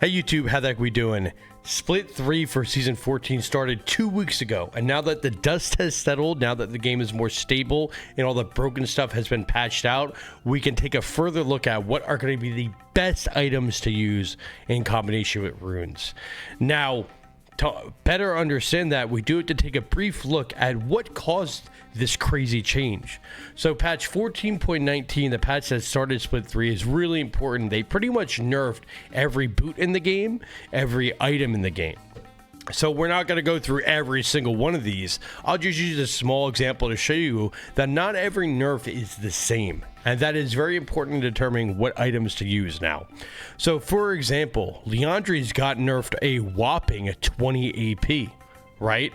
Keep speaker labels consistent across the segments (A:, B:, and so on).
A: Hey YouTube, how the heck we doing? Split 3 for Season 14 started 2 weeks ago, and now that the dust has settled, now that the game is more stable and all the broken stuff has been patched out, we can take a further look at what are going to be the best items to use in combination with runes. Now, to better understand that, we do have to take a brief look at what caused this crazy change. So patch 14.19, the patch that started Split 3, is really important. They pretty much nerfed every boot in the game, every item in the game. So we're not going to go through every single one of these. I'll just use a small example to show you that not every nerf is the same. And that is very important in determining what items to use now. So for example, Leandri's got nerfed a whopping 20 AP, right?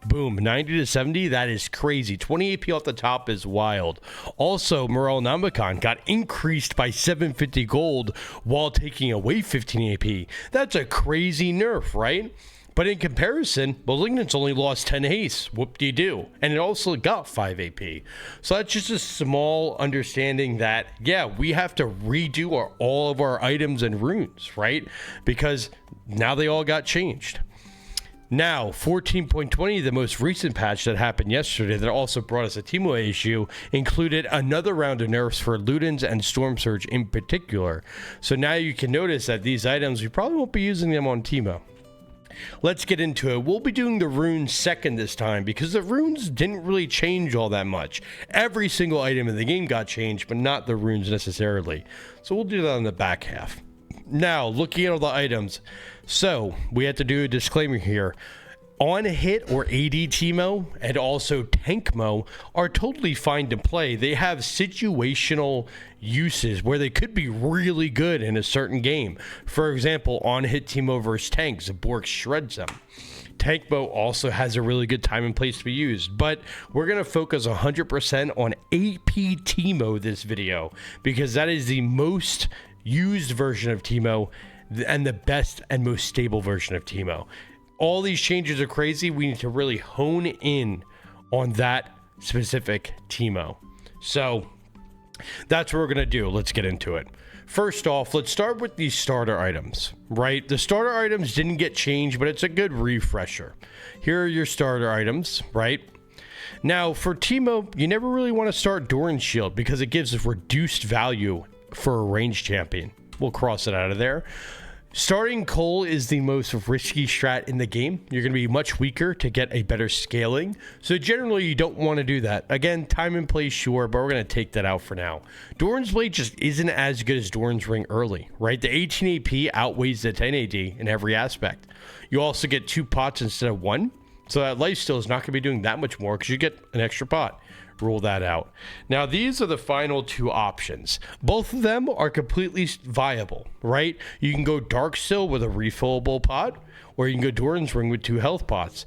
A: Boom, 90 to 70, that is crazy. 20 AP off the top is wild. Also, Morel Namicon got increased by 750 gold while taking away 15 AP. That's a crazy nerf, right? But in comparison, Malignant's only lost 10 haste. Whoop-de-doo. And it also got 5 AP. So that's just a small understanding that, yeah, we have to redo all of our items and runes, right? Because now they all got changed. Now, 14.20, the most recent patch that happened yesterday that also brought us a teemo issue, included another round of nerfs for Ludens and Storm Surge in particular. So now you can notice that these items, we probably won't be using them on teemo. Let's get into it. We'll be doing the runes second this time because the runes didn't really change all that much. Every single item in the game got changed, but not the runes necessarily. So we'll do that on the back half. Now, looking at all the items. So we have to do a disclaimer here. On hit or AD teemo and also tankmo are totally fine to play. They have situational uses where they could be really good in a certain game. For example, on hit teemo versus tanks, Bork shreds them. Tankmo also has a really good time and place to be used, but we're going to focus 100% on AP teemo this video because that is the most used version of teemo and the best and most stable version of teemo. All these changes are crazy. We need to really hone in on that specific teemo. So that's what we're going to do. Let's get into it. First off, let's start with these starter items, right? The starter items didn't get changed, but it's a good refresher. Here are your starter items, right? Now for teemo, you never really want to start Doran's Shield because it gives a reduced value for a ranged champion. We'll cross it out of there. Starting Cole is the most risky strat in the game. You're going to be much weaker to get a better scaling. So generally, you don't want to do that. Again, time and place, sure, but we're going to take that out for now. Doran's Blade just isn't as good as Doran's Ring early, right? The 18 AP outweighs the 10 AD in every aspect. You also get 2 pots instead of 1. So that lifesteal is not going to be doing that much more because you get an extra pot. Rule that out. Now, these are the final 2 options. Both of them are completely viable, right? You can go Dark Seal with a refillable pot, or you can go Doran's Ring with 2 health pots.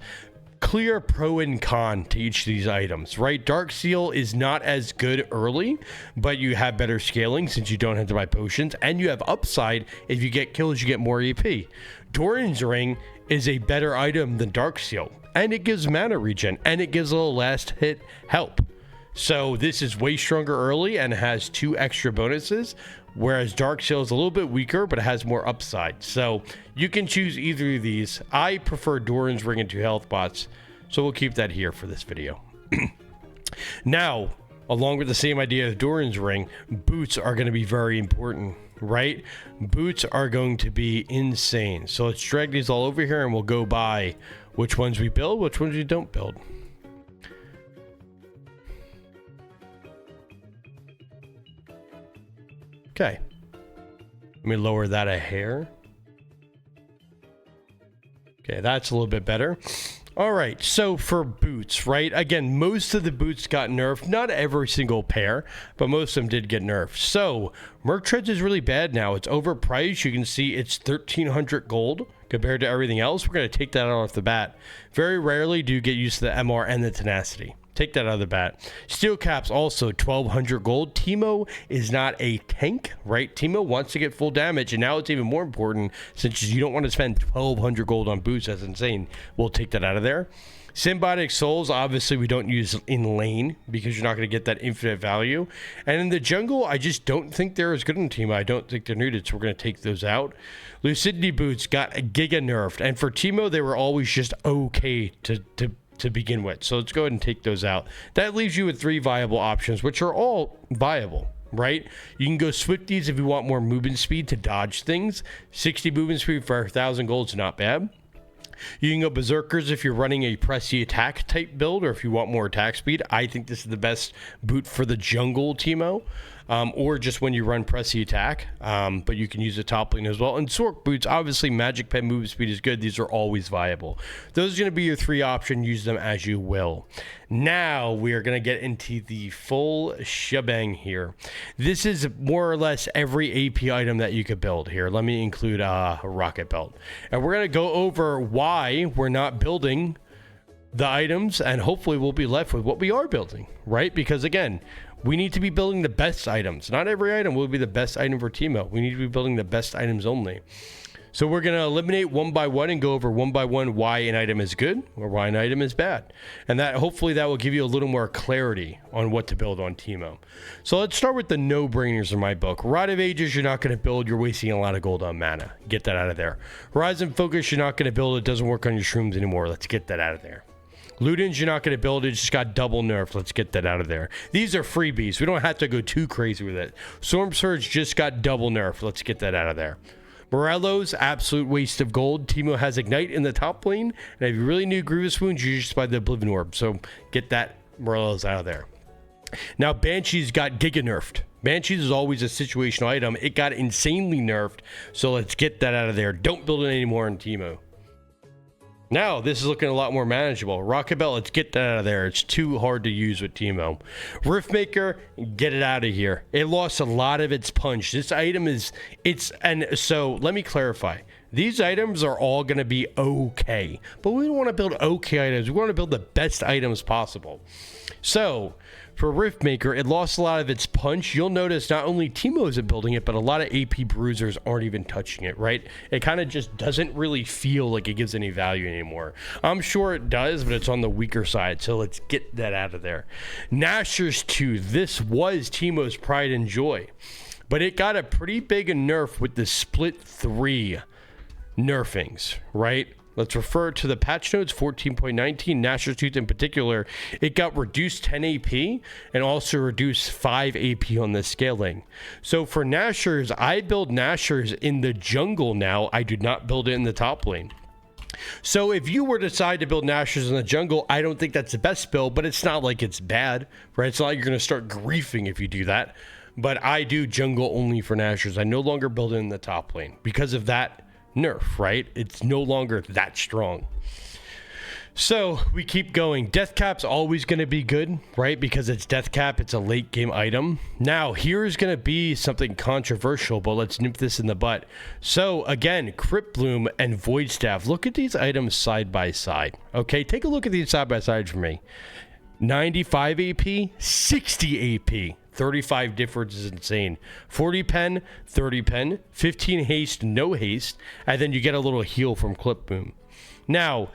A: Clear pro and con to each of these items, right? Dark Seal is not as good early, but you have better scaling since you don't have to buy potions, and you have upside. If you get kills, you get more EP. Doran's Ring is a better item than Dark Seal, and it gives mana regen, and it gives a little last hit help. So this is way stronger early and has 2 extra bonuses, whereas Dark Seal is a little bit weaker, but it has more upside. So you can choose either of these. I prefer Doran's Ring and 2 health pots, so we'll keep that here for this video. Now, along with the same idea of Doran's Ring, boots are going to be very important, right? Boots are going to be insane. So let's drag these all over here and we'll go by which ones we build, which ones we don't build. Okay, let me lower that a hair. Okay, that's a little bit better. All right, so for boots, right? Again, most of the boots got nerfed. Not every single pair, but most of them did get nerfed. So Merc Treads is really bad now. It's overpriced. You can see it's 1,300 gold compared to everything else. We're going to take that out off the bat. Very rarely do you get used to the MR and the tenacity. Take that out of the bat. Steel Caps also 1,200 gold. Teemo is not a tank, right? Teemo wants to get full damage, and now it's even more important since you don't want to spend 1,200 gold on boots. That's insane. We'll take that out of there. Symbiotic Souls, obviously, we don't use in lane because you're not going to get that infinite value. And in the jungle, I just don't think they're as good in Teemo. I don't think they're needed, so we're going to take those out. Lucidity Boots got giga nerfed. And for Teemo, they were always just okay to begin with. So let's go ahead and take those out. That leaves you with 3 viable options, which are all viable, right? You can go Swifties if you want more movement speed to dodge things. 60 movement speed for 1,000 gold is not bad. You can go Berserkers if you're running a pressy attack type build, or if you want more attack speed. I think this is the best boot for the jungle Teemo, or just when you run pressy attack, but you can use the top lane as well. And Sork boots, obviously Magic Pen movement speed is good. These are always viable. Those are going to be your 3 options. Use them as you will. Now we are going to get into the full shebang here. This is more or less every AP item that you could build here. Let me include a rocket belt. And we're going to go over why we're not building the items, and hopefully we'll be left with what we are building, right? Because again, we need to be building the best items. Not every item will be the best item for Teemo. We need to be building the best items only. So we're going to eliminate one by one and go over one by one why an item is good or why an item is bad. And that hopefully that will give you a little more clarity on what to build on Teemo. So let's start with the no-brainers in my book. Rod of Ages, you're not going to build. You're wasting a lot of gold on mana. Get that out of there. Horizon Focus, you're not going to build. It doesn't work on your shrooms anymore. Let's get that out of there. Ludens, you're not going to build it. Just got double nerfed. Let's get that out of there. These are freebies. We don't have to go too crazy with it. Storm Surge just got double nerfed. Let's get that out of there. Morello's absolute waste of gold. Teemo has Ignite in the top lane. And if you really need Grievous Wounds, you just buy the Oblivion Orb. So get that Morello's out of there. Now, Banshee's got giga nerfed. Banshee's is always a situational item. It got insanely nerfed. So let's get that out of there. Don't build it anymore in Teemo. Now, this is looking a lot more manageable. Rocket Belt, let's get that out of there. It's too hard to use with Teemo. Riftmaker, get it out of here. It lost a lot of its punch. This item is, and so let me clarify. These items are all going to be okay, but we don't want to build okay items. We want to build the best items possible. So, for Riftmaker, it lost a lot of its punch. You'll notice not only Teemo isn't building it, but a lot of AP bruisers aren't even touching it, right? It kind of just doesn't really feel like it gives any value anymore. I'm sure it does, but it's on the weaker side, so let's get that out of there. Nashor's 2. This was Teemo's pride and joy, but it got a pretty big nerf with the split 3 nerfings, right? Let's refer to the patch notes 14.19. Nashor's Tooth in particular, it got reduced 10 AP and also reduced 5 AP on the scaling. So for Nashor's, I build Nashor's in the jungle now. I do not build it in the top lane. So if you were to decide to build Nashor's in the jungle, I don't think that's the best build, but it's not like it's bad, right? It's not like you're going to start griefing if you do that. But I do jungle only for Nashor's. I no longer build it in the top lane because of that nerf, right? It's no longer that strong. So we keep going. Death Cap's always going to be good, right? Because it's Death Cap, it's a late game item. Now here's going to be something controversial, but let's nip this in the butt. So again, Crypt Bloom and Void Staff, look at these items side by side. Okay, take a look at these side by side for me. 95 AP, 60 AP. 35 difference is insane. 40 pen, 30 pen, 15 haste, no haste, and then you get a little heal from Clip Boom. Now,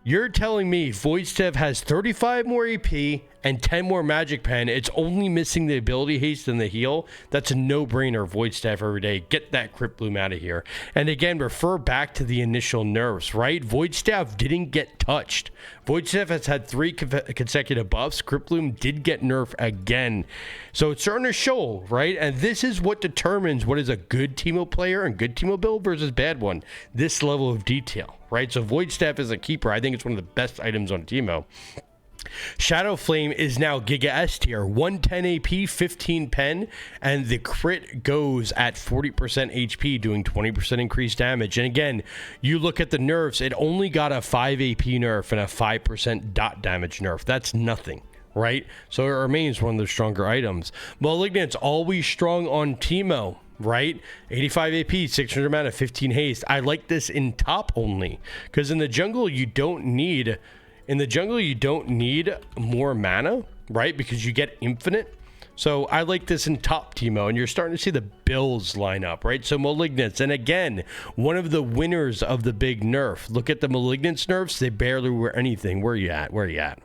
A: you're telling me Void Staff has 35 more AP and 10 more Magic Pen. It's only missing the ability haste and the heal. That's a no-brainer. Void Staff every day. Get that Crypt Bloom out of here. And again, refer back to the initial nerfs, right? Void Staff didn't get touched. Void Staff has had 3 consecutive buffs. Crypt Bloom did get nerfed again. So it's starting to show, right? And this is what determines what is a good Teemo player and good Teemo build versus bad one. This level of detail, right? So Void Staff is a keeper. I think it's one of the best items on Teemo. Shadow Flame is now Giga S tier, 110 AP, 15 pen, and the crit goes at 40% HP, doing 20% increased damage. And again, you look at the nerfs, it only got a 5 AP nerf and a 5% dot damage nerf. That's nothing, right? So it remains one of the stronger items. Malignant's always strong on Teemo, right? 85 AP, 600 mana, 15 haste. I like this in top only, because in the jungle, you don't need... In the jungle, you don't need more mana, right? Because you get infinite. So I like this in top teemo, and you're starting to see the builds line up, right? So Malignants, and again, one of the winners of the big nerf. Look at the Malignants nerfs. They barely were anything. Where are you at? Where are you at?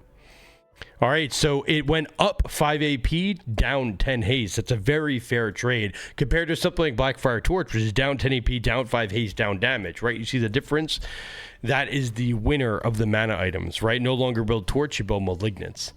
A: All right, so it went up 5 AP, down 10 haste. That's a very fair trade compared to something like Blackfire Torch, which is down 10 AP, down 5 haste, down damage, right? You see the difference? That is the winner of the mana items, right? No longer build Torch, you build Malignants.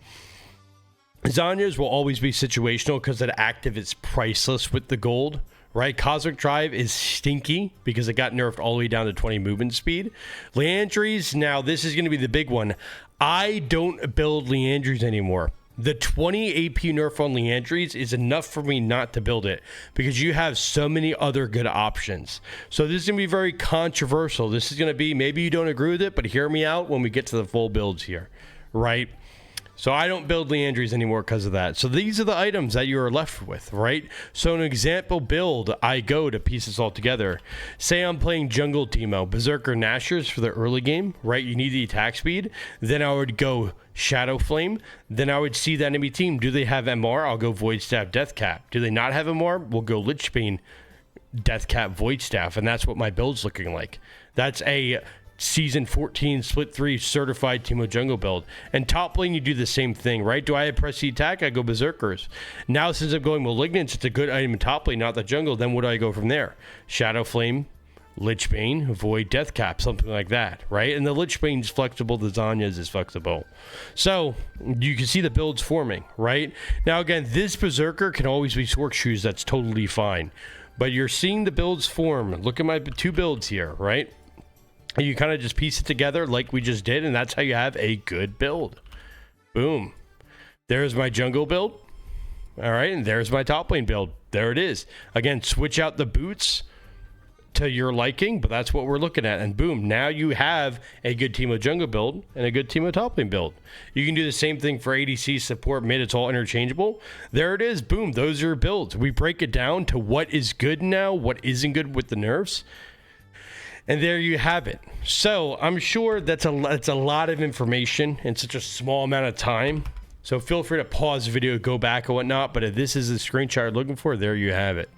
A: Zhonya's will always be situational because that active is priceless with the gold, right? Cosmic Drive is stinky because it got nerfed all the way down to 20 movement speed. Leandries, now this is going to be the big one. I don't build Leandries anymore. The 20 AP nerf on Leandries is enough for me not to build it because you have so many other good options. So this is going to be very controversial. This is going to be, maybe you don't agree with it, but hear me out when we get to the full builds here, right? So I don't build Leandries anymore because of that. So these are the items that you are left with, right? So an example build, I go to piece this all together. Say I'm playing jungle teemo, Berserker Nashers for the early game, right? You need the attack speed. Then I would go Shadow Flame. Then I would see the enemy team. Do they have MR? I'll go Void Staff, Death Cap. Do they not have MR? We'll go Lichbane, Death Cap, Void Staff. And that's what my build's looking like. That's a Season 14 Split 3 certified teemo jungle build. And top lane, you do the same thing, right? Do I have press the attack? I go Berserkers. Now, since I'm going Malignants, it's a good item in top lane, not the jungle. Then what do I go from there? Shadow Flame, Lichbane, Void, Death Cap, something like that, right? And the Lichbane's flexible, the Zhonya's is flexible. So you can see the builds forming, right? Now, again, this Berserker can always be Sork Shoes. That's totally fine. But you're seeing the builds form. Look at my two builds here, right? You kind of just piece it together like we just did, and that's how you have a good build. Boom. There's my jungle build. All right, and there's my top lane build. There it is. Again, switch out the boots to your liking, but that's what we're looking at. And boom, now you have a good teemo jungle build and a good teemo top lane build. You can do the same thing for ADC, support, mid. It's all interchangeable. There it is. Boom, those are your builds. We break it down to what is good now, what isn't good with the nerfs. And there you have it. So I'm sure that's a lot of information in such a small amount of time. So feel free to pause the video, go back and whatnot. But if this is the screenshot you're looking for, there you have it.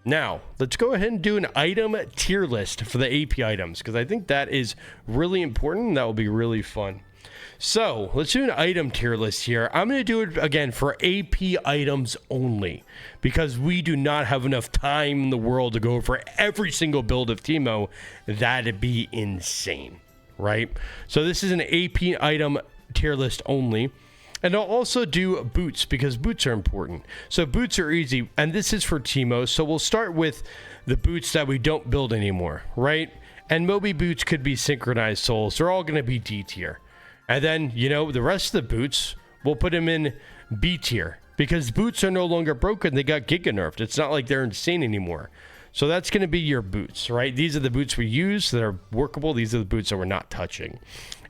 A: Now, let's go ahead and do an item tier list for the AP items, because I think that is really important and that will be really fun. So let's do an item tier list here. I'm going to do it again for AP items only because we do not have enough time in the world to go over every single build of teemo. That'd be insane, right? So this is an AP item tier list only. And I'll also do boots because boots are important. So boots are easy, and this is for teemo. So we'll start with the boots that we don't build anymore, right? And Moby boots could be synchronized souls. They're all going to be D tier. And then, you know, the rest of the boots, we'll put them in B tier because boots are no longer broken. They got giga nerfed. It's not like they're insane anymore. So that's going to be your boots, right? These are the boots we use that are workable. These are the boots that we're not touching.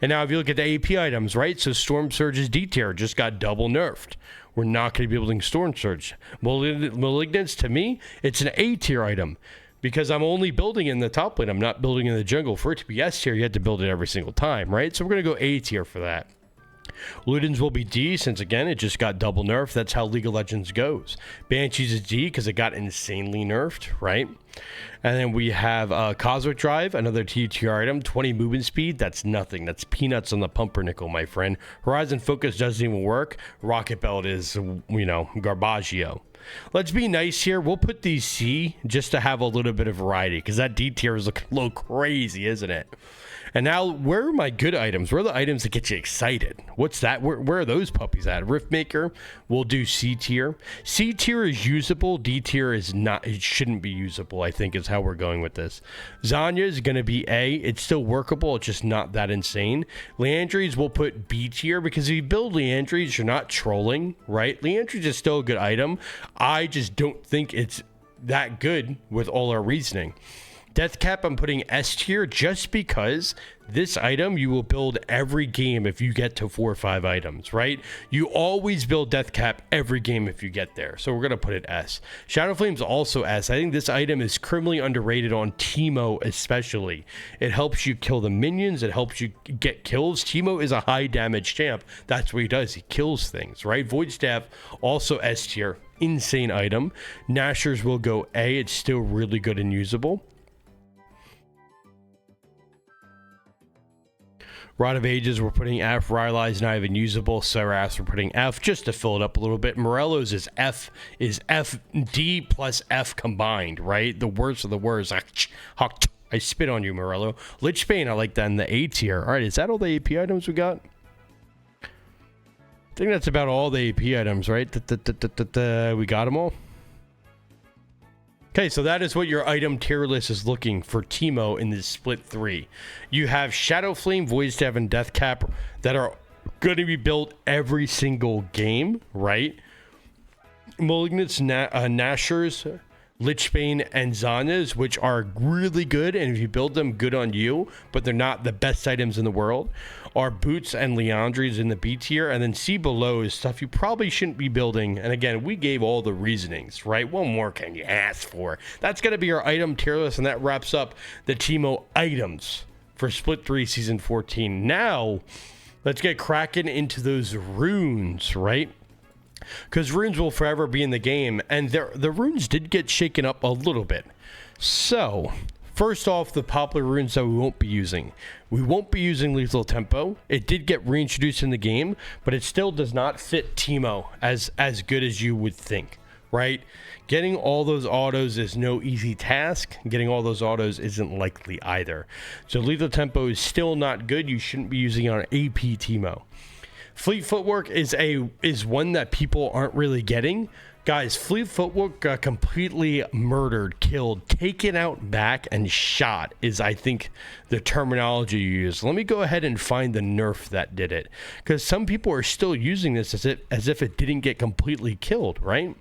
A: And now if you look at the AP items, right? So Storm Surge is D tier, just got double nerfed. We're not going to be building Storm Surge. Malignants, to me, it's an A tier item. Because I'm only building in the top lane. I'm not building in the jungle. For it to be S tier, you have to build it every single time, right? So we're going to go A tier for that. Ludens will be D since, again, it just got double nerfed. That's how League of Legends goes. Banshees is D because it got insanely nerfed, right? And then we have Cosmic Drive, another T tier item. 20 movement speed, that's nothing. That's peanuts on the pumpernickel, my friend. Horizon Focus doesn't even work. Rocket Belt is, you know, garbaggio. Let's be nice here. We'll put these C just to have a little bit of variety because that D tier is looking a little crazy, isn't it? And now, where are my good items? Where are the items that get you excited? What's that? Where are those puppies at? Riftmaker, we'll do C tier. C tier is usable. D tier is not. It shouldn't be usable, I think, is how we're going with this. Zhonya is going to be A. It's still workable. It's just not that insane. Leandries, we'll put B tier because if you build Leandries, you're not trolling, right? Leandries is still a good item. I just don't think it's that good with all our reasoning. Death Cap, I'm putting S tier just because this item you will build every game if you get to 4 or 5 items, right? You always build Death Cap every game if you get there. So we're going to put it S. Shadow Flame's also S. I think this item is criminally underrated on Teemo especially. It helps you kill the minions. It helps you get kills. Teemo is a high damage champ. That's what he does. He kills things, right? Void Staff, also S tier. Insane item. Nashers will go A. It's still really good and usable. Rod of Ages, we're putting F. Rylai's not even usable. Seraph, we're putting F just to fill it up a little bit. Morello's is F, D plus F combined, right? The worst of the worst. I spit on you, Morello. Lichbane, I like that in the A tier. All right, is that all the AP items we got? I think that's about all the AP items, right? We got them all. Okay, so that is what your item tier list is looking for Teemo in this split 3. You have Shadow Flame, Void Staff, and Death Cap that are going to be built every single game, right? Malignants, Nashers, Lichbane, and Zanas, which are really good, and if you build them, good on you, but they're not the best items in the world, are Boots and Leandries in the B tier, and then C below is stuff you probably shouldn't be building, and again, we gave all the reasonings, right? What more can you ask for? That's going to be your item tier list, and that wraps up the Teemo items for Split 3 Season 14. Now, let's get cracking into those runes, right? Because runes will forever be in the game, and the runes did get shaken up a little bit. So, first off, the popular runes that we won't be using. We won't be using Lethal Tempo. It did get reintroduced in the game, but it still does not fit Teemo as good as you would think, right? Getting all those autos is no easy task. Getting all those autos isn't likely either. So Lethal Tempo is still not good. You shouldn't be using it on AP Teemo. Fleet Footwork is one that people aren't really getting. Guys, Fleet Footwork got completely murdered, killed, taken out back, and shot is, I think, the terminology you use. Let me go ahead and find the nerf that did it. Because some people are still using this as if it didn't get completely killed, right?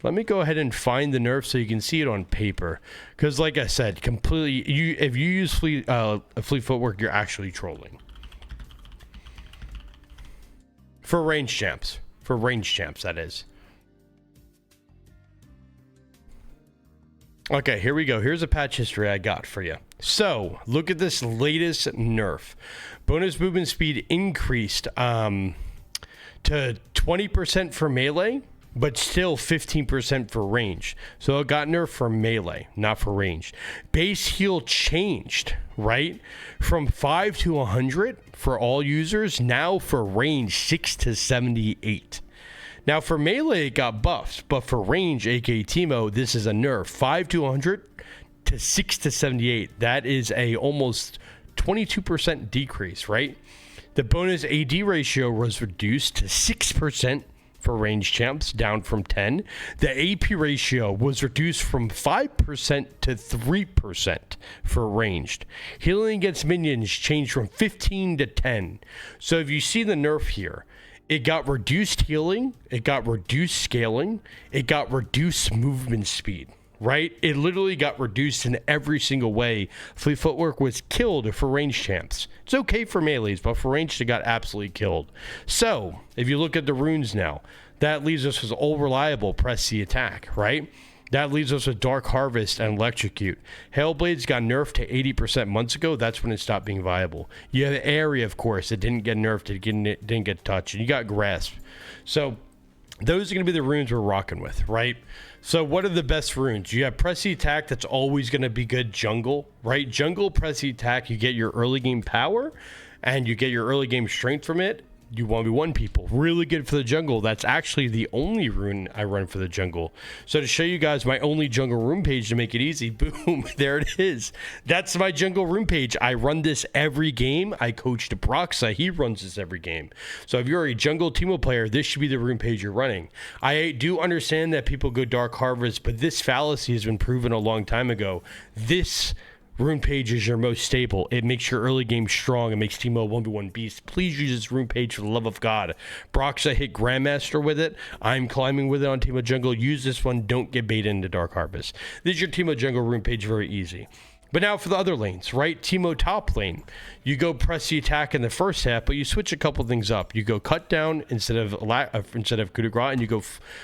A: Let me go ahead and find the nerf so you can see it on paper. Because like I said, if you use Fleet Footwork, you're actually trolling. For range champs. For range champs, that is. Okay, here we go. Here's a patch history I got for you. So, look at this latest nerf. Bonus movement speed increased to 20% for melee, but still 15% for range. So it got nerfed for melee, not for range. Base heal changed, right? From 5 to 100 for all users, now for range 6 to 78. Now for melee it got buffed, but for range, aka Teemo, this is a nerf. 5 to 100 to 6 to 78. That is a almost 22% decrease, right? The bonus AD ratio was reduced to 6% for range champs, down from 10. The AP ratio was reduced from 5% to 3% for ranged. Healing against minions changed from 15 to 10. So if you see the nerf here, it got reduced healing, it got reduced scaling, it got reduced movement speed, right? It literally got reduced in every single way. Fleet Footwork was killed for range champs. It's okay for melees, but for ranged, it got absolutely killed. So, if you look at the runes now, that leaves us with all reliable press C attack, right? That leaves us with Dark Harvest and Electrocute. Hailblades got nerfed to 80% months ago. That's when it stopped being viable. You have Area, of course. It didn't get nerfed. It didn't get touched. And you got Grasp. So those are going to be the runes we're rocking with, right? So what are the best runes? You have Press Attack. That's always going to be good jungle, right? Jungle Press Attack. You get your early game power and you get your early game strength from it. You 1v1 people. Really good for the jungle. That's actually the only rune I run for the jungle. So to show you guys my only jungle rune page to make it easy, boom, there it is. That's my jungle rune page. I run this every game. I coach Broxa. He runs this every game. So if you're a jungle Teemo player, this should be the rune page you're running. I do understand that people go Dark Harvest, but this fallacy has been proven a long time ago. This rune page is your most stable. It makes your early game strong. It makes Teemo 1v1 beast. Please use this rune page for the love of God. Broxa hit Grandmaster with it. I'm climbing with it on Teemo Jungle. Use this one. Don't get baited into Dark Harvest. This is your Teemo Jungle rune page. Very easy. But now for the other lanes, right? Teemo top lane. You go press the attack in the first half, but you switch a couple things up. You go cut down instead of coup de grace, and you go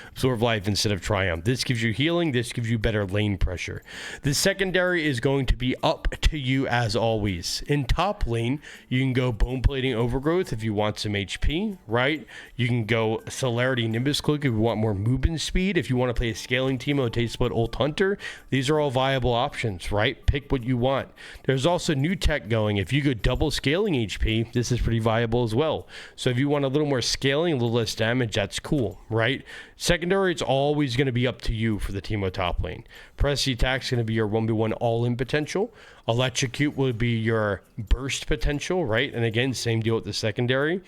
A: absorb life instead of triumph. This gives you healing. This gives you better lane pressure. The secondary is going to be up to you as always. In top lane, you can go bone plating overgrowth if you want some HP, right? You can go celerity Nimbus Cloak if you want more movement speed. If you want to play a scaling Teemo, Taste Split, Ult Hunter, these are all viable options, right? Pick what you want. There's also new tech going. If you go double scaling HP, this is pretty viable as well. So if you want a little more scaling, a little less damage, that's cool, right? Secondary, it's always going to be up to you for the Teemo top lane. Press the attack is going to be your 1v1 all-in potential. Electrocute will be your burst potential, right? And again, same deal with the secondary.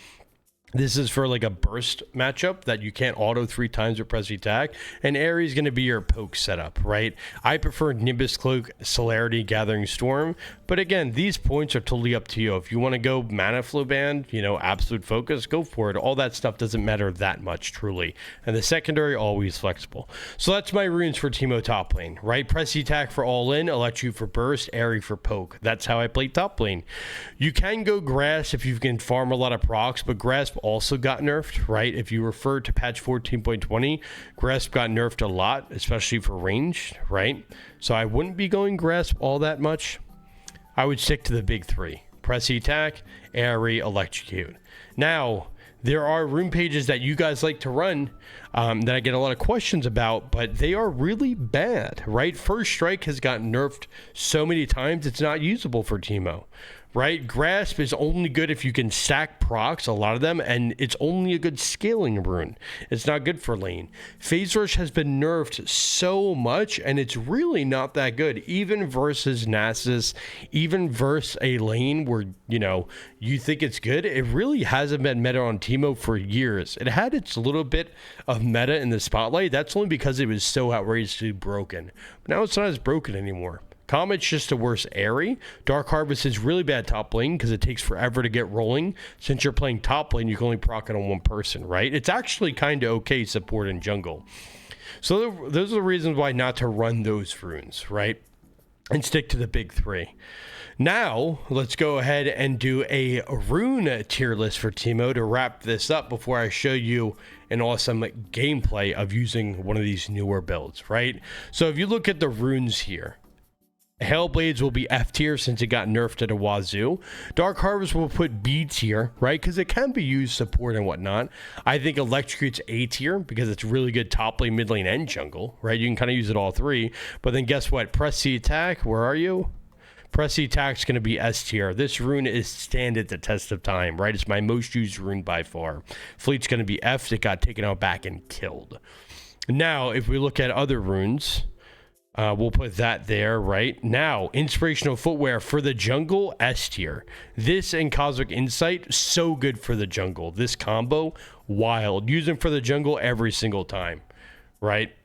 A: This is for like a burst matchup that you can't auto 3 times with press attack. And Airy is going to be your poke setup, right? I prefer Nimbus Cloak, Celerity, Gathering Storm. But again, these points are totally up to you. If you want to go Mana Flow Band, you know, Absolute Focus, go for it. All that stuff doesn't matter that much, truly. And the secondary, always flexible. So that's my runes for Teemo top lane, right? Press attack for all in, Electrocute for burst, Airy for poke. That's how I play top lane. You can go Grass if you can farm a lot of procs, but Grass also got nerfed, right? If you refer to patch 14.20, Grasp got nerfed a lot, especially for ranged, right? So I wouldn't be going Grasp all that much. I would stick to the big 3. Press attack, Airy, Electrocute. Now, there are rune pages that you guys like to run that I get a lot of questions about, but they are really bad, right? First Strike has gotten nerfed so many times, it's not usable for Teemo. Right? Grasp is only good if you can stack procs, a lot of them, and it's only a good scaling rune. It's not good for lane. Phase Rush has been nerfed so much, and it's really not that good. Even versus Nasus, even versus a lane where, you know, you think it's good, it really hasn't been meta on Teemo for years. It had its little bit of meta in the spotlight. That's only because it was so outrageously broken. But now it's not as broken anymore. Comet's just a worse Airy. Dark Harvest is really bad top lane because it takes forever to get rolling. Since you're playing top lane, you can only proc it on one person, right? It's actually kind of okay support in jungle. So those are the reasons why not to run those runes, right? And stick to the big 3. Now, let's go ahead and do a rune tier list for Teemo to wrap this up before I show you an awesome gameplay of using one of these newer builds, right? So if you look at the runes here, Hailblades will be F tier since it got nerfed at a wazoo. Dark Harvest will put B tier, right? Because it can be used support and whatnot. I think Electrocute's A tier because it's really good top lane, mid lane, and jungle, right? You can kind of use it all 3. But then guess what? Press the attack. Where are you? Press the attack is going to be S tier. This rune is stand the test of time, right? It's my most used rune by far. Fleet's going to be F. It got taken out back and killed. Now, if we look at other runes, we'll put that there right now. Inspirational footwear for the jungle, S tier. This and Cosmic Insight, so good for the jungle. This combo, wild. Use them for the jungle every single time, right?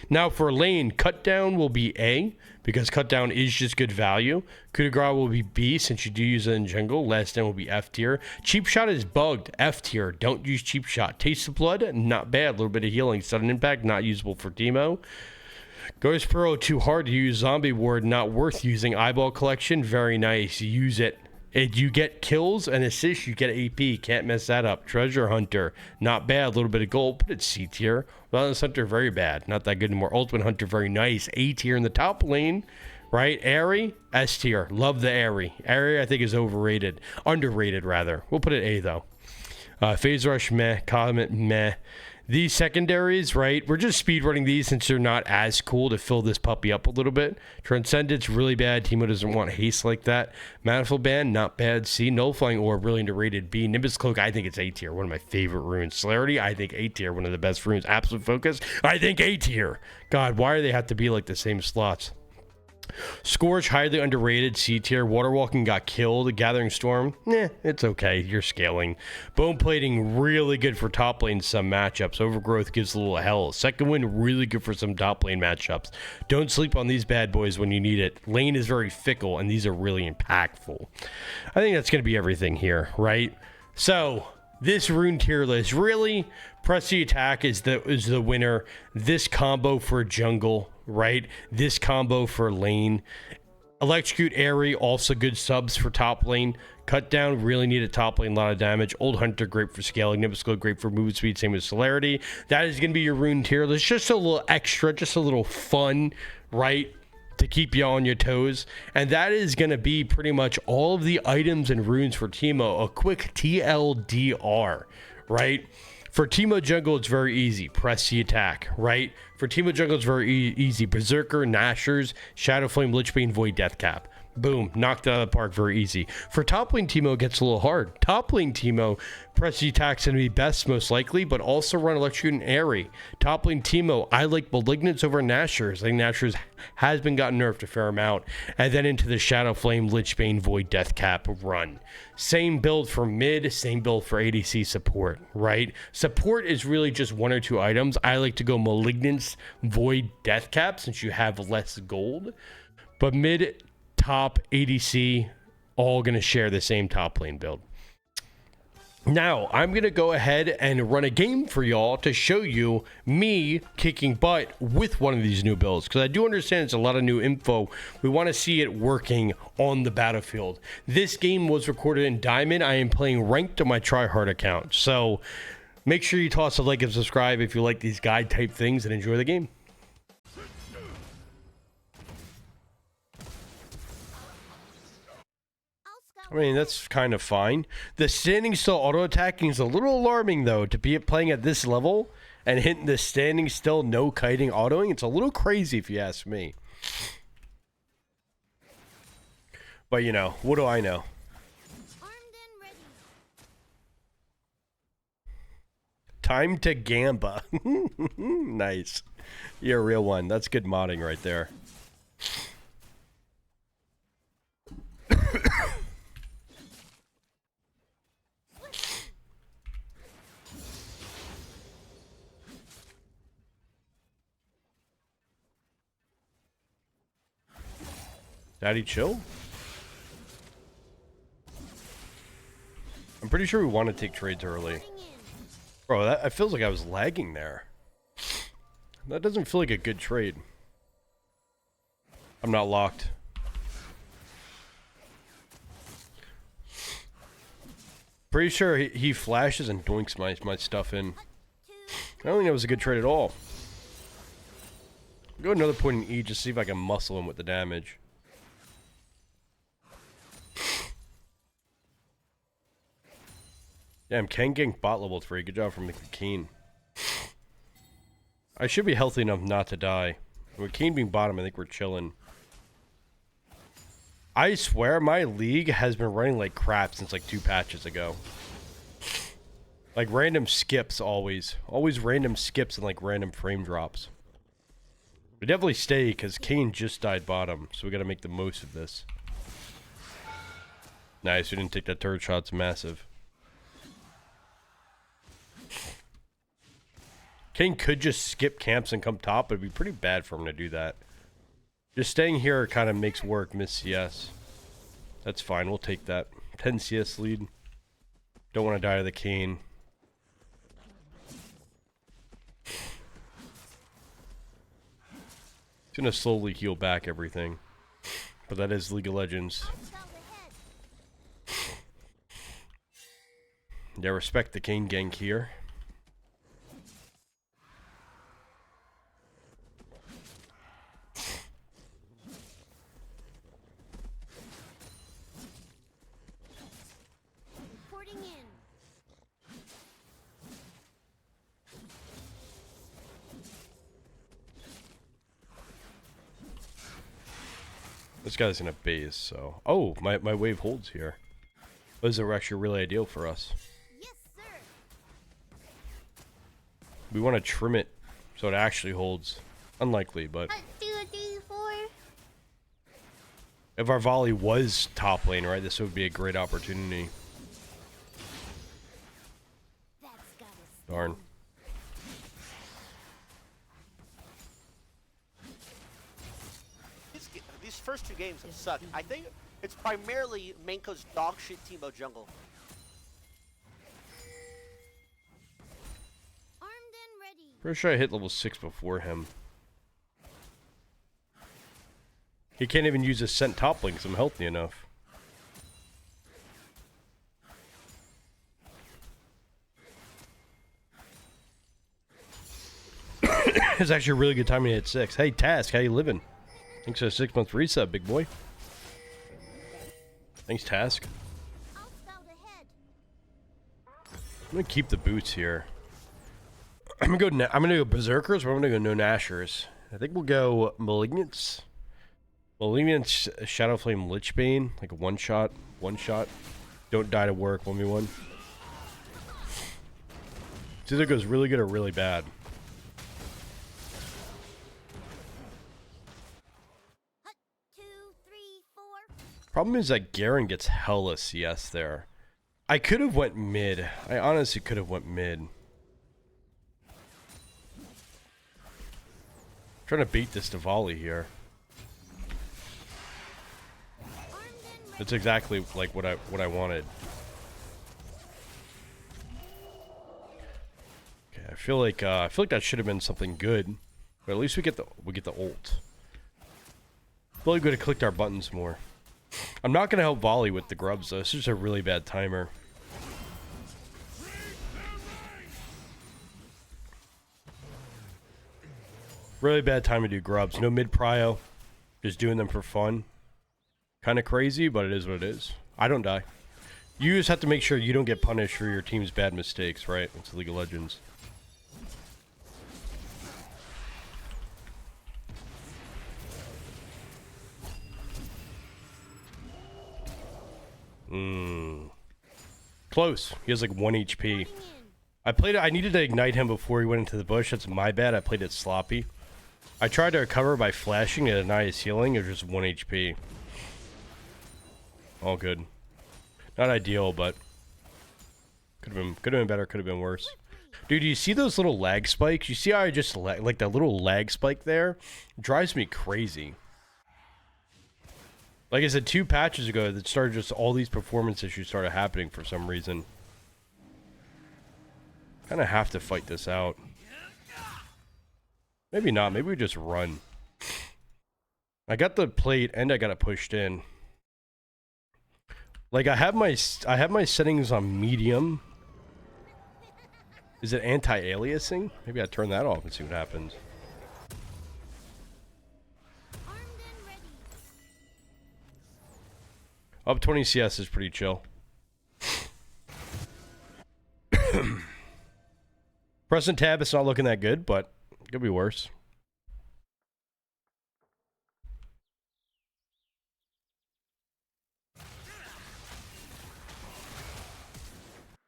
A: Now for lane, cut down will be A because cut down is just good value. Coup de grace will be B since you do use it in jungle. Last stand will be F tier. Cheap shot is bugged, F tier. Don't use cheap shot. Taste of blood, not bad. A little bit of healing. Sudden impact, not usable for Teemo. Ghost Pro, too hard to use. Zombie Ward, not worth using. Eyeball Collection, very nice. Use it. You get kills and assists, you get AP. Can't mess that up. Treasure Hunter, not bad. A little bit of gold. Put it C tier. Wellness Hunter, very bad. Not that good anymore. Ultimate Hunter, very nice. A tier in the top lane, right? Airy, S tier. Love the Airy. Airy, I think, is overrated. Underrated, rather. We'll put it A, though. Phase Rush, meh. Comet, meh. These secondaries, right? We're just speedrunning these since they're not as cool to fill this puppy up a little bit. Transcendence, really bad. Teemo doesn't want haste like that. Manifold Band, not bad. C. Nullifying Orb, really underrated. B. Nimbus Cloak, I think it's A tier. One of my favorite runes. Celerity, I think A tier. One of the best runes. Absolute Focus, I think A tier. God, why do they have to be like the same slots? Scourge, highly underrated. C tier. Waterwalking got killed. Gathering Storm, it's okay. You're scaling. Bone Plating, really good for top lane some matchups. Overgrowth gives a little hell. Second Wind, really good for some top lane matchups. Don't sleep on these bad boys when you need it. Lane is very fickle, and these are really impactful. I think that's going to be everything here, right? So, this rune tier list, really, Press the Attack is the winner. This combo for jungle, right? This combo for lane. Electrocute, Airy, also good subs for top lane. Cut down, really needed top lane, a lot of damage. Old Hunter, great for scaling. Nimbuskull, great for move speed, same with Celerity. That is going to be your Rune tier list. Just a little extra, just a little fun, right? To keep you on your toes. And that is going to be pretty much all of the items and runes for Teemo. A quick TLDR, right? For Teemo Jungle, it's very easy. Press the attack, right? For Teemo Jungle, it's very easy. Berserker, Nashers, Shadow Flame, Lichbane, Void, Deathcap. Boom. Knocked out of the park, very easy. For top lane Teemo, it gets a little hard. Top lane Teemo, press the attack's going to be best, most likely, but also run Electrocute and Airy. Top lane Teemo, I like Malignance over Nashers. I think Nashers has been gotten nerfed a fair amount. And then into the Shadow Flame, Lichbane, Void, Deathcap run. Same build for mid, same build for ADC support, right? Support is really just one or two items. I like to go Malignance, Void, Deathcap since you have less gold. But mid, top, ADC, all going to share the same top lane build. Now, I'm going to go ahead and run a game for y'all to show you me kicking butt with one of these new builds. Because I do understand it's a lot of new info. We want to see it working on the battlefield. This game was recorded in Diamond. I am playing ranked on my tryhard account. So make sure you toss a like and subscribe if you like these guide type things and enjoy the game. I mean, that's kind of fine. The standing still auto attacking is a little alarming, though, to be playing at this level and hitting the standing still no kiting autoing. It's a little crazy if you ask me. But, you know, what do I know? Time to Gamba. Nice. You're a real one. That's good modding right there. Daddy chill? I'm pretty sure we want to take trades early. Bro, that feels like I was lagging there. That doesn't feel like a good trade. I'm not locked. Pretty sure he flashes and doinks my stuff in. I don't think that was a good trade at all. Go another point in E, just see if I can muscle him with the damage. Damn, Ken getting bot level 3. Good job from McKeen. I should be healthy enough not to die. With Keen being bottom, I think we're chilling. I swear my league has been running like crap since like 2 patches ago. Like random skips always. Always random skips and like random frame drops. We definitely stay because Kane just died bottom, so we gotta make the most of this. Nice, we didn't take that turret shot, it's massive. Kane could just skip camps and come top, but it'd be pretty bad for him to do that. Just staying here kind of makes work, miss CS. That's fine, we'll take that. 10 CS lead. Don't want to die to the Kane. He's gonna slowly heal back everything. But that is League of Legends. Yeah, respect the Kane gank here. This guy's in a base, so... Oh, my wave holds here. Those are actually really ideal for us. Yes, sir. We want to trim it so it actually holds. Unlikely, but... 1, 2, 3, 4. If our volley was top lane, right, this would be a great opportunity. Darn.
B: These first 2 games have sucked. I think it's primarily Manko's dog shit Teemo jungle.
A: Pretty sure I hit level 6 before him. He can't even use his scent top link, so I'm healthy enough. It's actually a really good time to hit 6. Hey, Task, how you living? Thanks for a 6-month reset, big boy. Thanks, Task. I'm gonna keep the boots here. I'm gonna go Berserkers, or I'm gonna go No Nashers. I think we'll go Malignants. Malignants, Shadow Flame, Lichbane, like a one shot. Don't die to work, 1v1. It's either goes really good or really bad. Problem is that Garen gets hella CS there. I could have went mid. I honestly could have went mid. Trying to beat this Diwali here. That's exactly like what I wanted. Okay, I feel like that should have been something good, but at least we get the ult. I feel like we could have clicked our buttons more. I'm not gonna help volley with the grubs though. This is a really bad timer. Really bad time to do grubs. No mid prio. Just doing them for fun. Kind of crazy, but it is what it is. I don't die. You just have to make sure you don't get punished for your team's bad mistakes, right? It's League of Legends. Close. He has like 1 HP. I needed to ignite him before he went into the bush. That's my bad. I played it sloppy. I tried to recover by flashing to deny his healing. It was just 1 HP. All good. Not ideal, but could have been better. Could have been worse. Dude, you see those little lag spikes? You see how I just like that little lag spike there? It drives me crazy. Like I said, 2 patches ago, that started just all these performance issues started happening for some reason. Kind of have to fight this out. Maybe not. Maybe we just run. I got the plate and I got it pushed in. Like I have my settings on medium. Is it anti-aliasing? Maybe I turn that off and see what happens. Up 20 CS is pretty chill. Pressing tab, it's not looking that good, but it could be worse.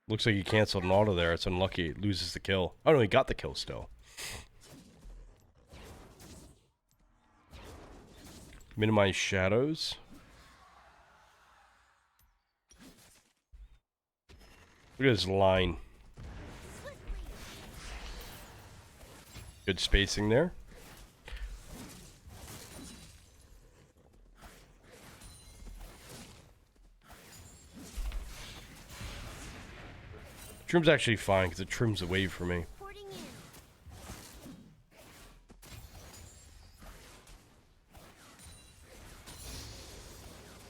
A: Looks like he canceled an auto there. It's unlucky. It loses the kill. Oh no, he got the kill still. Minimize shadows. Look at his line. Good spacing there. Trim's actually fine because it trims the wave for me.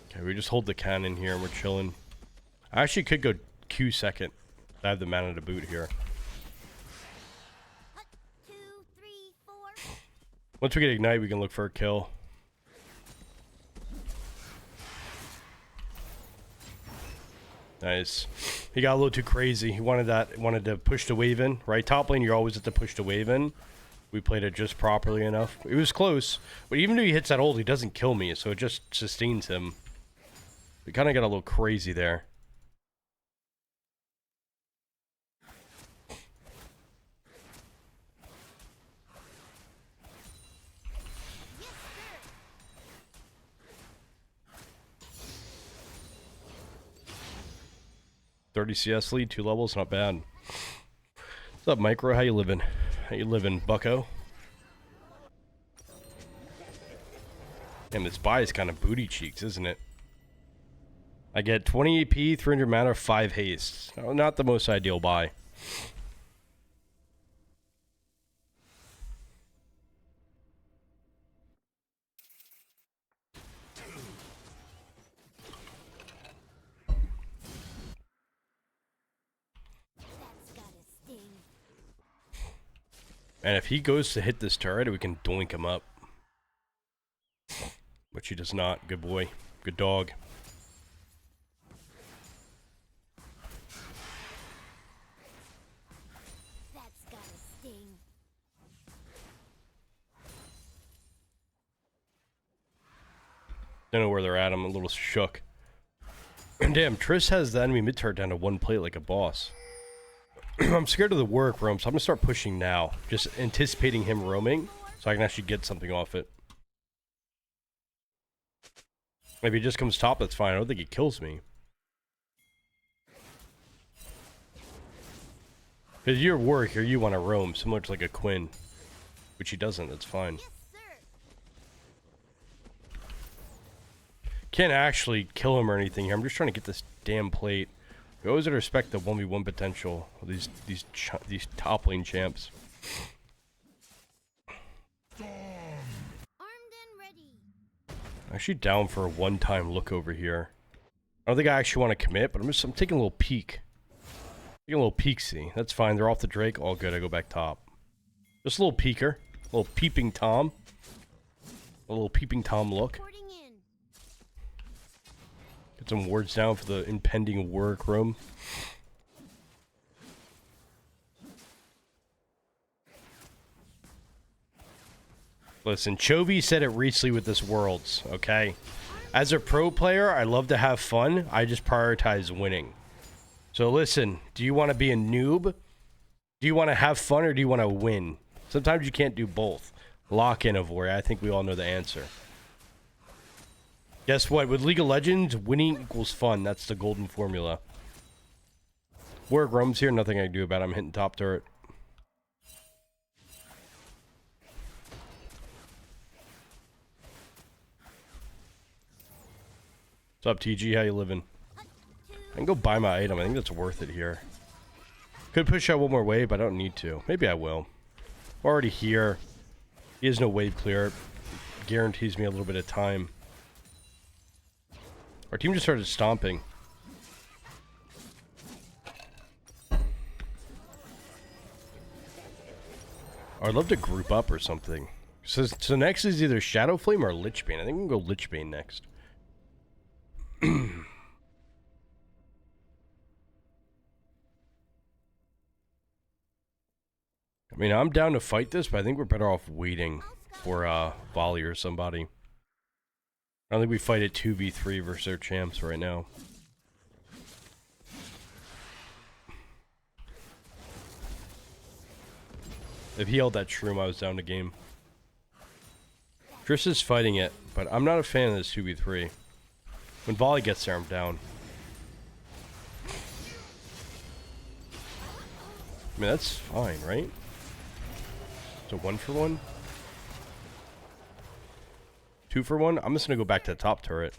A: Okay, we just hold the cannon here and we're chilling. I actually could go Q second. I have the mana to boot here. Once we get ignite, we can look for a kill. Nice. He got a little too crazy. He wanted to push the wave in, right? Top lane, you're always at the push the wave in. We played it just properly enough. It was close, but even though he hits that ult, he doesn't kill me, so it just sustains him. We kind of got a little crazy there. .30 CS lead, 2 levels, not bad. What's up, Micro? How you living? How you living, bucko? Damn, this buy is kind of booty cheeks, isn't it? I get 20 AP, 300 mana, 5 haste. Oh, not the most ideal buy. And if he goes to hit this turret, we can doink him up. Which he does not. Good boy. Good dog.
C: That's gotta sting.
A: Don't know where they're at. I'm a little shook. Damn, Triss has the enemy mid-turret down to one plate like a boss. I'm scared of the work roam, so I'm gonna start pushing now. Just anticipating him roaming, so I can actually get something off it. If he just comes top, that's fine. I don't think he kills me. Because you're work here, you want to roam, similar to like a Quinn. Which he doesn't, that's fine.
C: Yes, sir.
A: Can't actually kill him or anything here. I'm just trying to get this damn plate. We always gotta respect the 1v1 potential of these top lane champs.
C: Armed and ready.
A: Actually down for a one-time look over here. I don't think I actually want to commit, but I'm taking a little peek. Taking a little peek-see. That's fine. They're off the Drake. All good. I go back top. Just a little peeker. A little peeping Tom. A little peeping Tom look.
C: Reporting in.
A: Get some words down for the impending work room. Listen, Chovy said it recently with this Worlds, okay? As a pro player, I love to have fun. I just prioritize winning. So listen, do you want to be a noob? Do you want to have fun or do you want to win? Sometimes you can't do both. Lock in, Avoria. I think we all know the answer. Guess what? With League of Legends, winning equals fun. That's the golden formula. Work roam's here. Nothing I can do about it. I'm hitting top turret. What's up, TG? How you living? I can go buy my item. I think that's worth it here. Could push out one more wave, but I don't need to. Maybe I will. I'm already here. He has no wave clear. Guarantees me a little bit of time. Our team just started stomping. I'd love to group up or something. So next is either Shadow Flame or Lich Bane. I think we can go Lich Bane next. I mean, I'm down to fight this, but I think we're better off waiting for Volley or somebody. I don't think we fight at 2v3 versus their champs right now. If he held that shroom, I was down to game. Triss is fighting it, but I'm not a fan of this 2v3. When Volley gets there, I'm down. I mean, that's fine, right? So 1 for 1? 2 for 1? I'm just gonna go back to the top turret.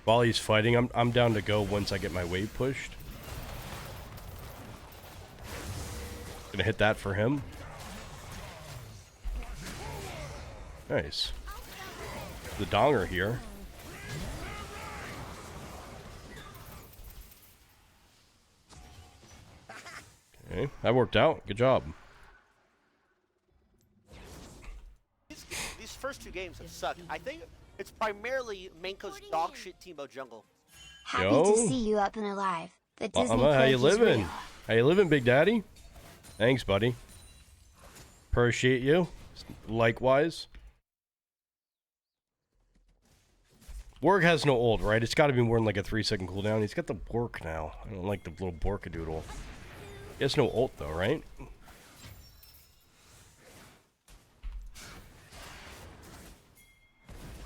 A: Volley's fighting. I'm down to go once I get my wave pushed. Gonna hit that for him. Nice. The donger here. Okay, that worked out. Good job.
B: These first 2 games have sucked. I think it's primarily Manko's dog shit teemo jungle.
C: Happy
A: Yo.
C: to see you up and alive. The Disney
A: How
C: plague
A: you
C: is
A: living?
C: real.
A: How you living, Big Daddy? Thanks, buddy. Appreciate you. Likewise. Borg has no ult, right? It's got to be more than like a 3-second cooldown. He's got the Bork now. I don't like the little Borkadoodle. He has no ult though, right?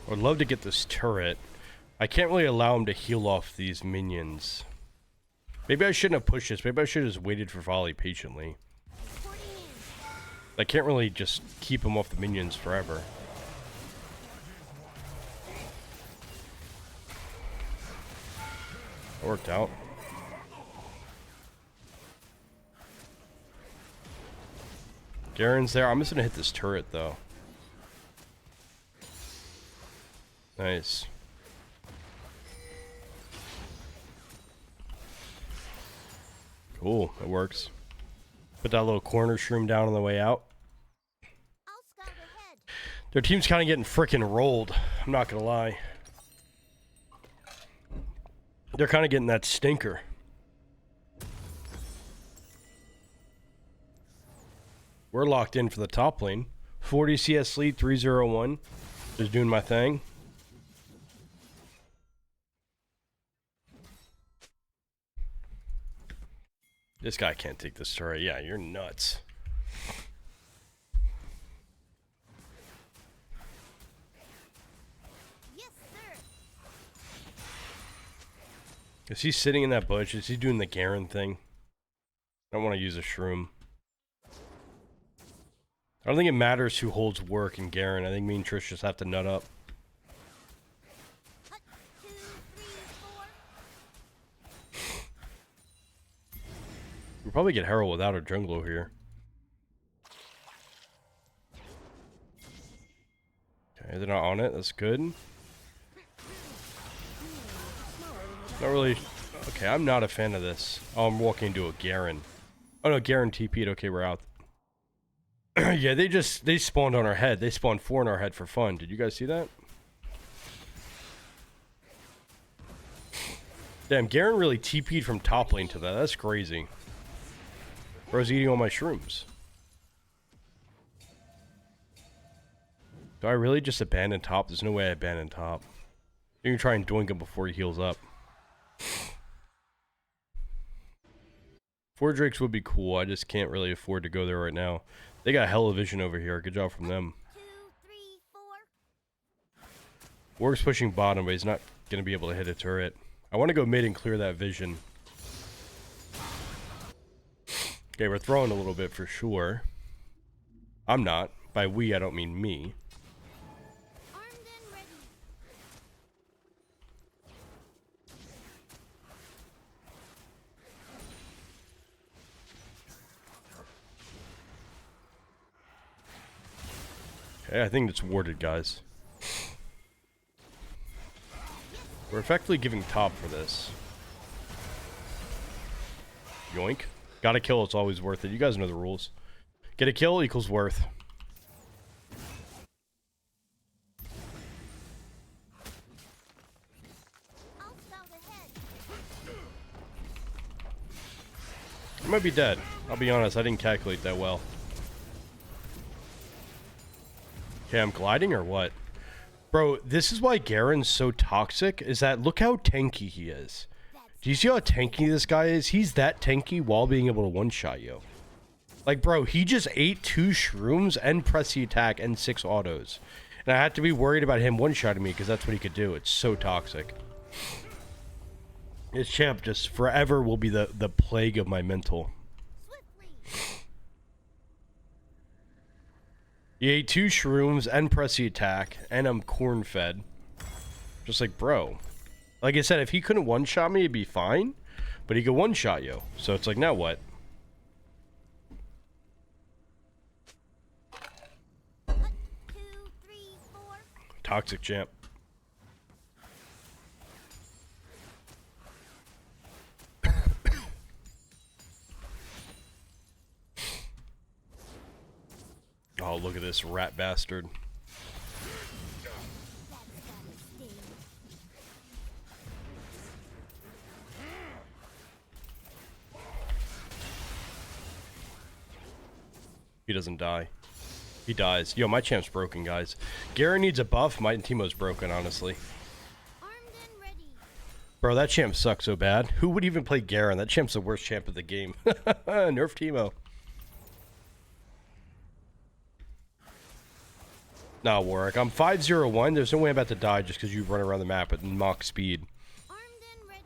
A: I would love to get this turret. I can't really allow him to heal off these minions. Maybe I shouldn't have pushed this. Maybe I should have just waited for Volley patiently. I can't really just keep him off the minions forever. That worked out. Garen's there. I'm just gonna hit this turret though. Nice. Cool, that works. Put that little corner shroom down on the way out.
C: I'll scout ahead.
A: Their team's kind of getting frickin' rolled. I'm not gonna lie. They're kind of getting that stinker. We're locked in for the top lane. 40 CS lead, 301. Just doing my thing. This guy can't take this turret. Yeah, you're nuts.
C: Yes, sir.
A: Is he sitting in that bush? Is he doing the Garen thing? I don't want to use a shroom. I don't think it matters who holds work in Garen. I think me and Trish just have to nut up.
C: Hut, 2, 3, 4.
A: We'll probably get Herald without a jungler here. Okay, they're not on it. That's good. Not really. Okay, I'm not a fan of this. Oh, I'm walking into a Garen. Oh no, Garen TP'd. Okay, we're out. Yeah, they spawned on our head. They spawned 4 on our head for fun. Did you guys see that? Damn, Garen really TP'd from top lane to that. That's crazy. Bro's eating all my shrooms. Do I really just abandon top? There's no way I abandon top. You can try and doink him before he heals up. 4 Drakes would be cool. I just can't really afford to go there right now. They got hella vision over here. Good job from them.
C: 2, 3, 4.
A: Warg's pushing bottom, but he's not going to be able to hit a turret. I want to go mid and clear that vision. Okay, we're throwing a little bit for sure. I'm not. By we, I don't mean me.
C: Armed and ready.
A: Okay, I think it's warded, guys. We're effectively giving top for this. Yoink. Got a kill, it's always worth it. You guys know the rules. Get a kill equals worth.
C: I'll scout ahead.
A: I might be dead. I'll be honest, I didn't calculate that well. Okay, I'm gliding or what? Bro, this is why Garen's so toxic, is that look how tanky he is. Do you see how tanky this guy is? He's that tanky while being able to one-shot you. Like, bro, he just ate 2 shrooms and press the attack and 6 autos. And I had to be worried about him one-shotting me because that's what he could do. It's so toxic. This champ just forever will be the plague of my mental.
C: Swiftly.
A: He ate 2 shrooms and press the attack, and I'm corn-fed. Just like, bro. Like I said, if he couldn't one-shot me, it'd be fine. But he could one-shot you. So it's like, now what?
C: 2, 3, 4.
A: Toxic champ. Oh, look at this rat bastard.
C: That's gotta sting.
A: He doesn't die. He dies. Yo, my champ's broken, guys. Garen needs a buff. My Teemo's broken, honestly.
C: Armed and ready.
A: Bro, that champ sucks so bad. Who would even play Garen? That champ's the worst champ of the game. Nerf Teemo. Nah, Warwick. I'm 501. There's no way I'm about to die just because you run around the map at Mach speed.
C: Armed and ready.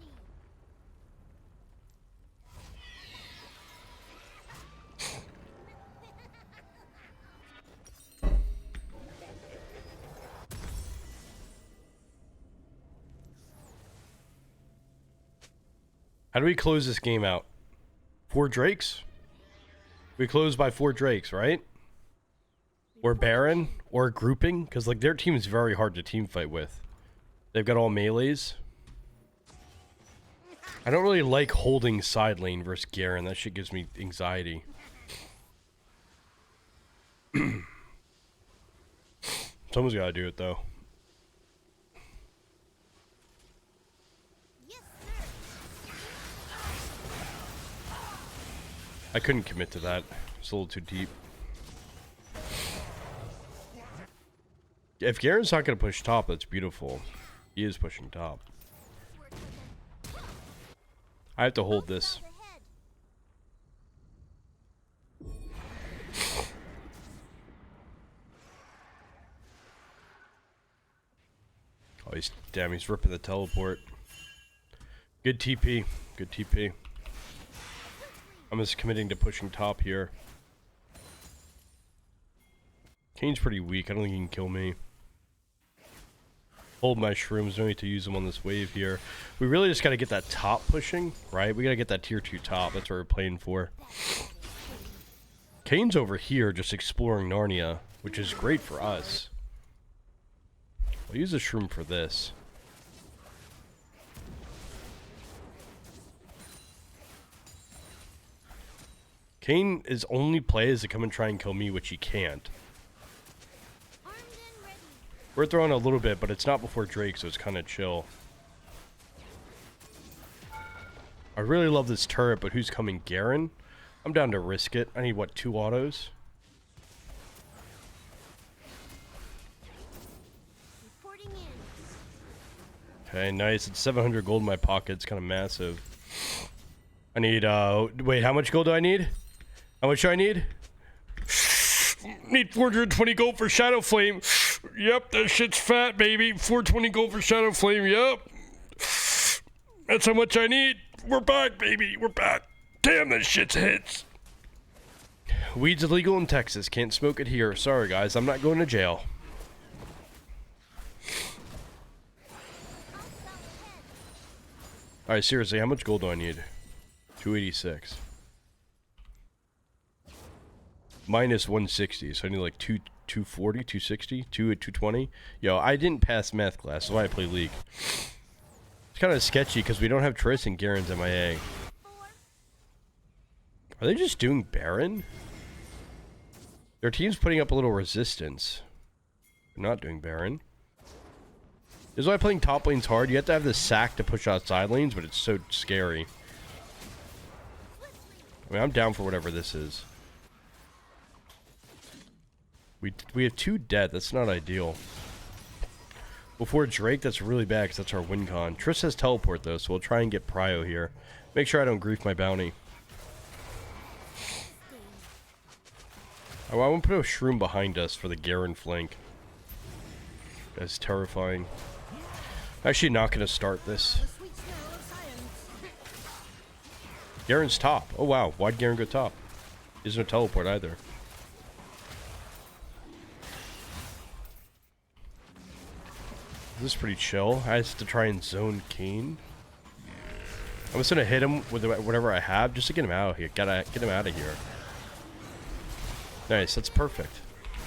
A: How do we close this game out? 4 Drakes? We close by 4 Drakes, right? Or Baron? Or grouping? Because, like, their team is very hard to team fight with. They've got all melees. I don't really like holding side lane versus Garen. That shit gives me anxiety. Someone's gotta do it though.
C: Yes, sir.
A: I couldn't commit to that. It's a little too deep. If Garen's not gonna push top, that's beautiful. He is pushing top.
C: Work with them.
A: I have to hold this.
C: South ahead.
A: Oh, he's ripping the teleport. Good TP. Good TP. I'm just committing to pushing top here. Kane's pretty weak. I don't think he can kill me. Hold my shrooms. No need to use them on this wave here. We really just got to get that top pushing, right? We got to get that tier 2 top. That's what we're playing for. Kane's over here just exploring Narnia, which is great for us. I'll use a shroom for this. Kane is only play is to come and try and kill me, which he can't.
C: Armed and ready.
A: We're throwing a little bit, but it's not before Drake, so it's kind of chill. I really love this turret, but who's coming? Garen? I'm down to risk it. I need, what, 2 autos?
C: Reporting in.
A: Okay, nice. It's 700 gold in my pocket. It's kind of massive. I need, wait, how much gold do I need? How much do I need? Need 420 gold for Shadow Flame. Yep, that shit's fat, baby. 420 gold for Shadow Flame, yep. That's how much I need. We're back, baby. We're back. Damn, that shit's hits. Weed's illegal in Texas. Can't smoke it here. Sorry, guys. I'm not going to jail. Alright, seriously, how much gold do I need? 286. Minus 160, so I need like 240, 260, 220. Yo, I didn't pass math class, that's why I play League. It's kind of sketchy because we don't have Triss and Garen's MIA. Are they just doing Baron? Their team's putting up a little resistance. They're not doing Baron. This is why playing top lane's hard. You have to have the sack to push out side lanes, but it's so scary. I mean, I'm down for whatever this is. We have 2 dead. That's not ideal. Before Drake, that's really bad because that's our win con. Triss has teleport though, so we'll try and get Prio here. Make sure I don't grief my bounty. Oh, I want to put a shroom behind us for the Garen flank. That's terrifying. Actually not going to start this. Garen's top. Oh wow, why'd Garen go top? There's no teleport either. This is pretty chill. I have to try and zone Kane. I'm just gonna hit him with whatever I have just to get him out of here. Gotta get him out of here. Nice, that's perfect.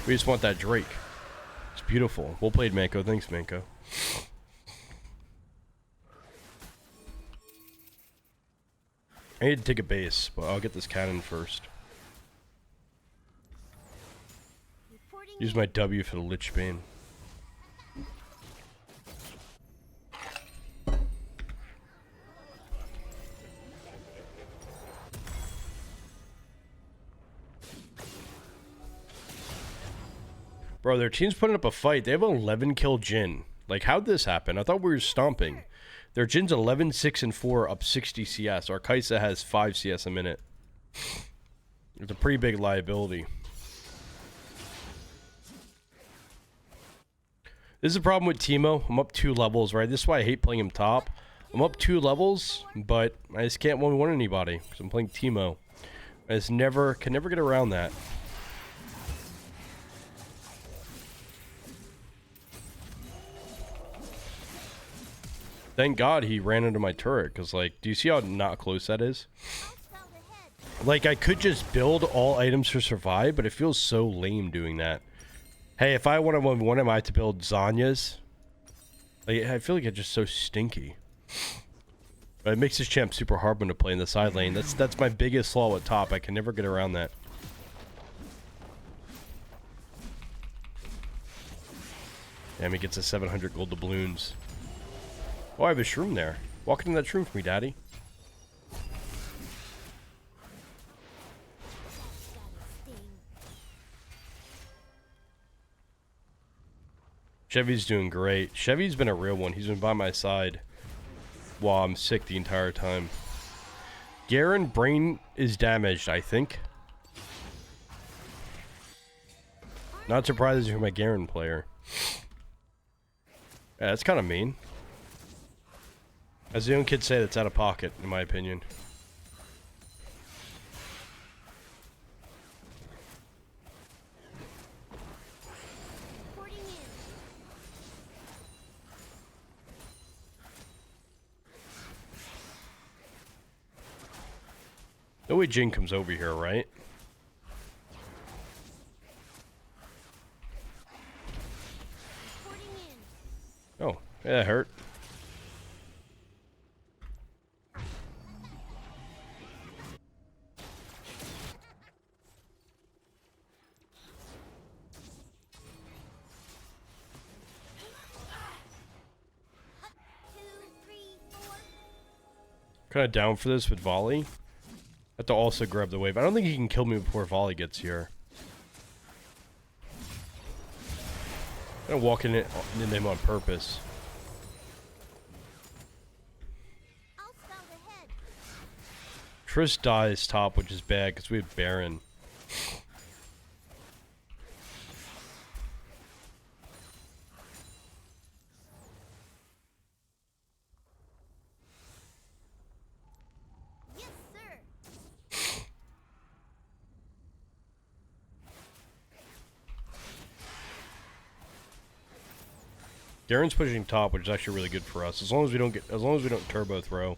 A: We just want that Drake. It's beautiful. Well played, Manko. Thanks, Manko. I need to take a base, but I'll get this cannon first. Use my W for the Lich Bane. Bro, their team's putting up a fight. They have an 11 kill Jhin. Like, how'd this happen? I thought we were stomping. Their Jin's 11, 6, and 4, up 60 CS. Our Kaisa has 5 CS a minute. It's a pretty big liability. This is the problem with Teemo. I'm up 2 levels, right? This is why I hate playing him top. I'm up 2 levels, but I just can't one anybody because I'm playing Teemo. I just can never get around that. Thank God he ran into my turret, because, like, do you see how not close that is? Like, I could just build all items to survive, but it feels so lame doing that. Hey, if I want to 1v1 him, I have to build Zanya's. Like, I feel like it's just so stinky. But it makes this champ super hard when to play in the side lane. That's my biggest flaw at top. I can never get around that. Damn, he gets a 700 gold doubloons. Oh, I have a shroom there. Walk into that shroom for me, daddy. Chevy's doing great. Chevy's been a real one. He's been by my side while I'm sick the entire time. Garen, brain is damaged, I think. Not surprised you're my Garen player. Yeah, that's kind of mean. As the young kids say, that's out of pocket, in my opinion.
C: Reporting in.
A: No way Jin comes over here, right?
C: Reporting in.
A: Oh, yeah, that hurt.
C: Two, three, four.
A: Kind of down for this with volley. Have to also grab the wave. I don't think he can kill me before volley gets here. I'm gonna walk in him on purpose.
C: I'll scout ahead.
A: Triss dies top, which is bad because we have Baron.
C: Yes, sir.
A: Garen's pushing top, which is actually really good for us. As long as we don't turbo throw.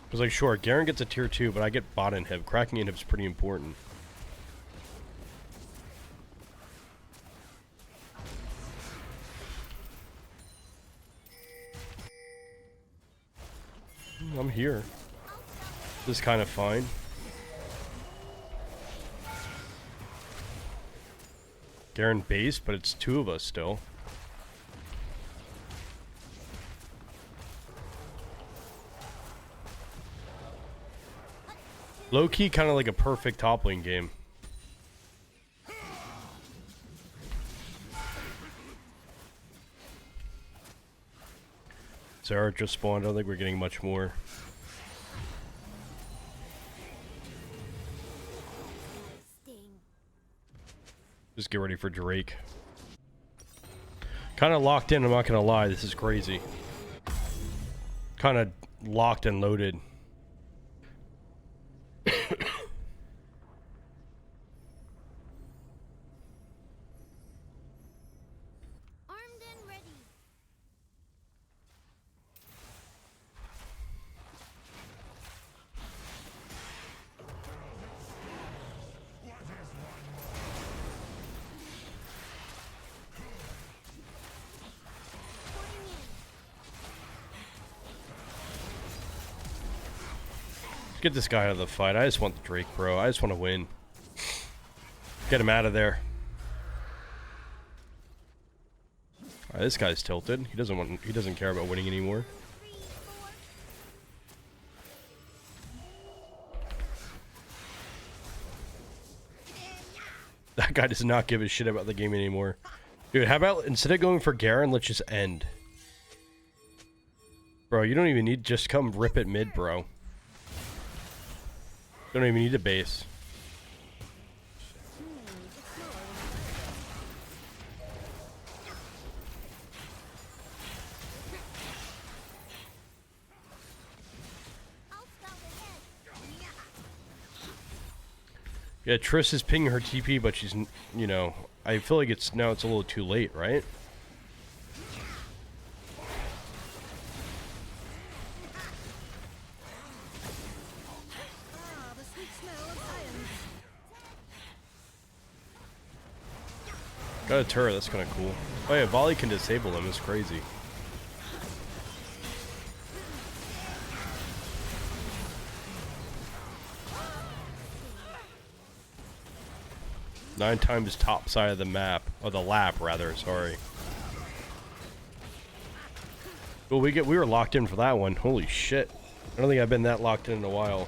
A: Because like sure, Garen gets a tier 2, but I get bot inhib. Cracking inhib's pretty important. I'm here. This is kind of fine. Garen base, but it's 2 of us still. Low key, kind of like a perfect top lane game. Sarah just spawned. I don't think we're getting much more.
C: Sting.
A: Just get ready for Drake. Kind of locked in, I'm not gonna lie. This is crazy. Kind of locked and loaded.
C: Armed and ready. Reporting in.
A: Get this guy out of the fight. I just want the Drake, bro. I just want to win. Get him out of there. Alright, this guy's tilted. He doesn't care about winning anymore.
C: 3, 4.
A: That guy does not give a shit about the game anymore. Dude, how about instead of going for Garen, let's just end. Bro, you don't even need, just come rip it mid, bro. Don't even need a base.
C: I'll scout ahead.
A: Yeah, Triss is pinging her TP, but she's, you know, I feel like it's a little too late, right? Got a turret, that's kind of cool. Oh yeah, volley can disable them, it's crazy. 9 times top side of the map, or the lap rather, sorry. Well, we were locked in for that one. Holy shit. I don't think I've been that locked in a while.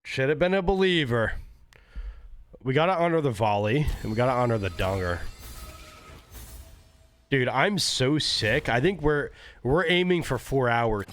A: Should have been a believer. We gotta honor the volley, and we gotta honor the donger. Dude, I'm so sick. I think we're aiming for 4 hours.